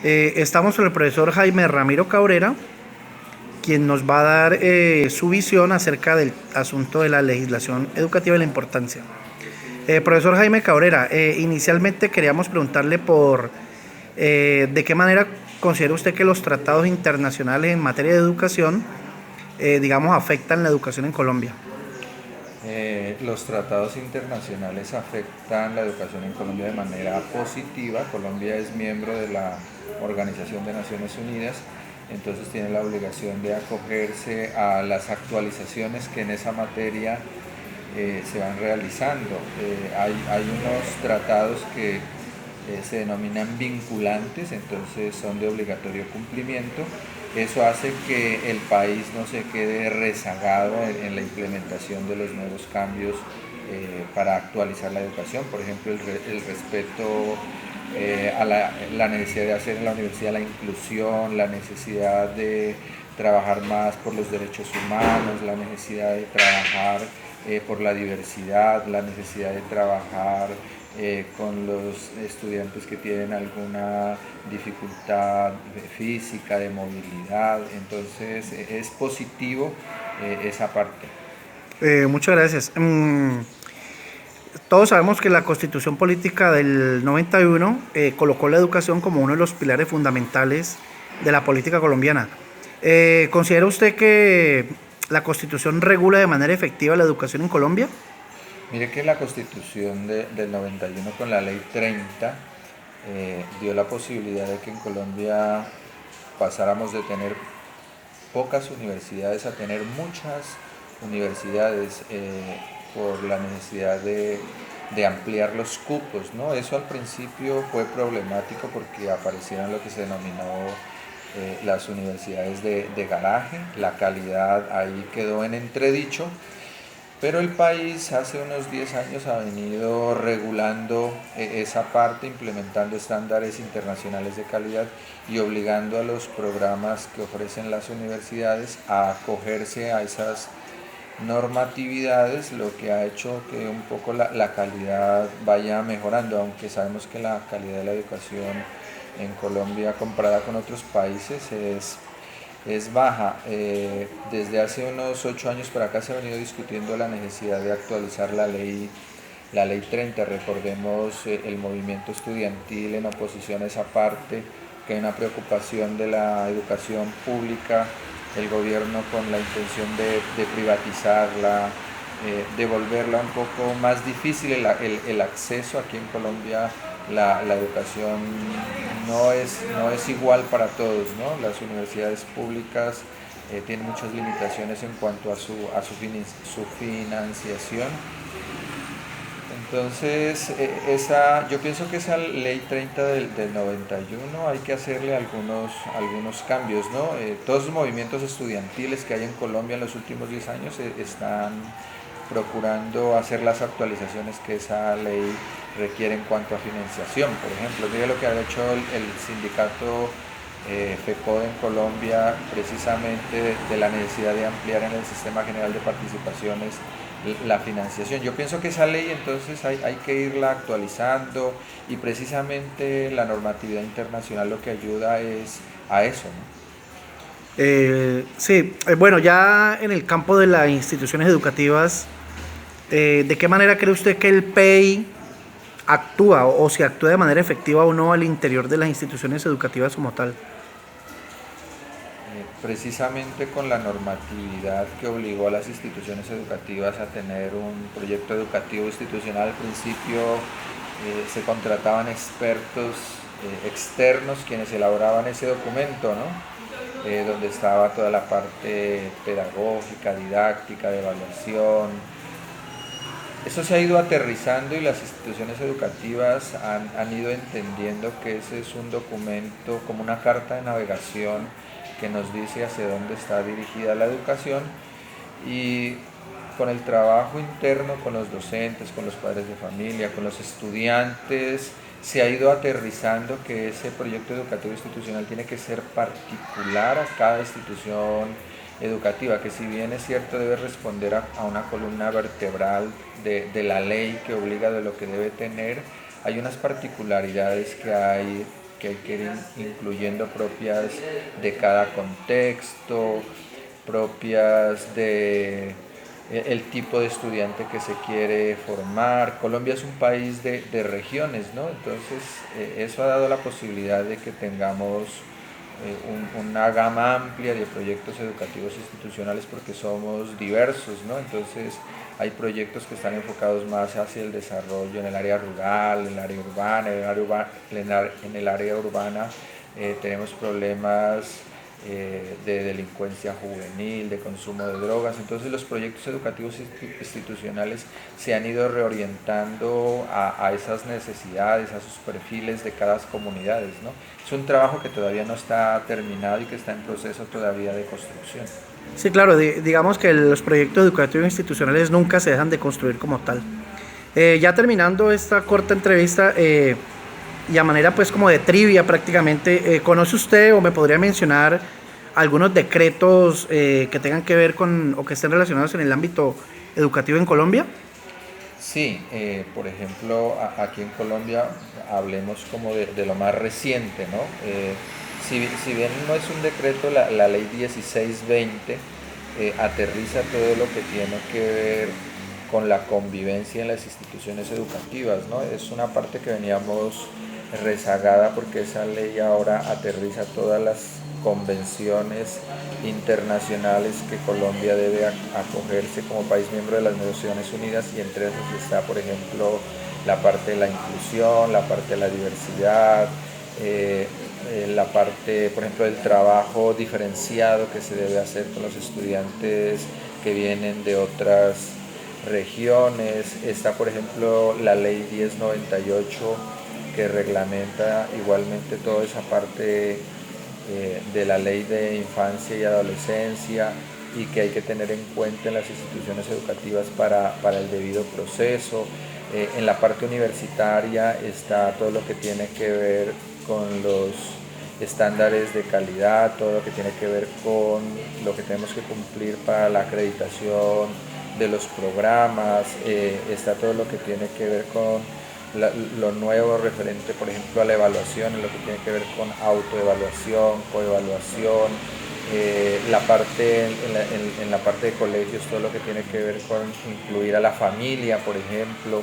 Estamos con el profesor Jaime Ramiro Cabrera, quien nos va a dar su visión acerca del asunto de la legislación educativa y la importancia. Profesor Jaime Cabrera, inicialmente queríamos preguntarle de qué manera considera usted que los tratados internacionales en materia de educación, afectan la educación en Colombia. Los tratados internacionales afectan la educación en Colombia de manera positiva. Colombia es miembro de la Organización de Naciones Unidas, entonces tiene la obligación de acogerse a las actualizaciones que en esa materia se van realizando. Hay unos tratados que se denominan vinculantes, entonces son de obligatorio cumplimiento. Eso hace que el país no se quede rezagado en la implementación de los nuevos cambios para actualizar la educación. Por ejemplo, el respeto a la necesidad de hacer en la universidad la inclusión, la necesidad de trabajar más por los derechos humanos, la necesidad de trabajar por la diversidad, la necesidad de trabajar con los estudiantes que tienen alguna dificultad física, de movilidad. Entonces es positivo esa parte. Muchas gracias. Todos sabemos que la Constitución Política del 91 colocó la educación como uno de los pilares fundamentales de la política colombiana. ¿Considera usted que la Constitución regula de manera efectiva la educación en Colombia? Mire que la Constitución del 91 con la Ley 30 dio la posibilidad de que en Colombia pasáramos de tener pocas universidades a tener muchas universidades por la necesidad de ampliar los cupos, ¿no? Eso al principio fue problemático porque aparecieron lo que se denominó las universidades de garaje. La calidad ahí quedó en entredicho, pero el país hace unos 10 años ha venido regulando esa parte, implementando estándares internacionales de calidad y obligando a los programas que ofrecen las universidades a acogerse a esas normatividades, lo que ha hecho que un poco la calidad vaya mejorando, aunque sabemos que la calidad de la educación en Colombia comparada con otros países es baja. Desde hace unos 8 años para acá se ha venido discutiendo la necesidad de actualizar la ley 30. Recordemos el movimiento estudiantil en oposición a esa parte, que hay una preocupación de la educación pública, el gobierno con la intención de privatizarla, de volverla un poco más difícil el acceso. Aquí en Colombia la educación no es igual para todos, ¿no? Las universidades públicas tienen muchas limitaciones en cuanto a su financiación. Entonces, yo pienso que esa ley 30 del 91 hay que hacerle algunos cambios, ¿no? Todos los movimientos estudiantiles que hay en Colombia en los últimos 10 años están procurando hacer las actualizaciones que esa ley requiere en cuanto a financiación. Por ejemplo, mire lo que ha hecho el sindicato FECODE en Colombia, precisamente de la necesidad de ampliar en el sistema general de participaciones la financiación. Yo pienso que esa ley entonces hay que irla actualizando, y precisamente la normatividad internacional lo que ayuda es a eso, ¿no? Bueno, ya en el campo de las instituciones educativas, ¿de qué manera cree usted que el PEI actúa o si actúa de manera efectiva o no al interior de las instituciones educativas como tal? Precisamente con la normatividad que obligó a las instituciones educativas a tener un proyecto educativo institucional. Al principio se contrataban expertos externos quienes elaboraban ese documento, ¿no? Donde estaba toda la parte pedagógica, didáctica, de evaluación. Eso se ha ido aterrizando y las instituciones educativas han ido entendiendo que ese es un documento como una carta de navegación que nos dice hacia dónde está dirigida la educación, y con el trabajo interno, con los docentes, con los padres de familia, con los estudiantes, se ha ido aterrizando que ese proyecto educativo institucional tiene que ser particular a cada institución educativa, que si bien es cierto debe responder a una columna vertebral de la ley que obliga de lo que debe tener, hay unas particularidades que hay que hay que ir incluyendo propias de cada contexto, propias de el tipo de estudiante que se quiere formar. Colombia es un país de regiones, ¿no? Entonces eso ha dado la posibilidad de que tengamos una gama amplia de proyectos educativos institucionales porque somos diversos, ¿no? Entonces hay proyectos que están enfocados más hacia el desarrollo en el área rural, en el área urbana, en el área urbana tenemos problemas de delincuencia juvenil, de consumo de drogas. Entonces los proyectos educativos institucionales se han ido reorientando a esas necesidades, a sus perfiles de cada comunidad, ¿no? Es un trabajo que todavía no está terminado y que está en proceso todavía de construcción. Sí, claro, digamos que los proyectos educativos institucionales nunca se dejan de construir como tal. Ya terminando esta corta entrevista, y a manera pues como de trivia prácticamente, ¿conoce usted o me podría mencionar algunos decretos que tengan que ver con o que estén relacionados en el ámbito educativo en Colombia? Sí, por ejemplo, aquí en Colombia hablemos como de lo más reciente, ¿no? Si bien no es un decreto, la ley 1620 aterriza todo lo que tiene que ver con la convivencia en las instituciones educativas, ¿no? Es una parte que veníamos rezagada porque esa ley ahora aterriza todas las convenciones internacionales que Colombia debe acogerse como país miembro de las Naciones Unidas, y entre esas está, por ejemplo, la parte de la inclusión, la parte de la diversidad, la parte, por ejemplo, del trabajo diferenciado que se debe hacer con los estudiantes que vienen de otras regiones. Está, por ejemplo, la ley 1098 que reglamenta igualmente toda esa parte de la ley de infancia y adolescencia y que hay que tener en cuenta en las instituciones educativas para el debido proceso. En la parte universitaria está todo lo que tiene que ver con los estándares de calidad, todo lo que tiene que ver con lo que tenemos que cumplir para la acreditación de los programas, está todo lo que tiene que ver con lo nuevo referente, por ejemplo, a la evaluación, en lo que tiene que ver con autoevaluación, coevaluación, la parte, en la parte de colegios, todo lo que tiene que ver con incluir a la familia, por ejemplo,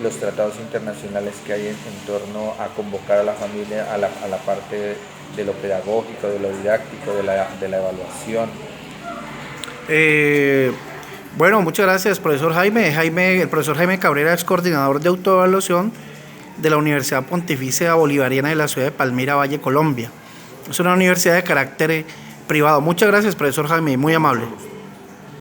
los tratados internacionales que hay en torno a convocar a la familia a la parte de lo pedagógico, de lo didáctico, de la evaluación. Bueno, muchas gracias, profesor Jaime. El profesor Jaime Cabrera es coordinador de autoevaluación de la Universidad Pontificia Bolivariana de la ciudad de Palmira, Valle, Colombia. Es una universidad de carácter privado. Muchas gracias, profesor Jaime, muy amable.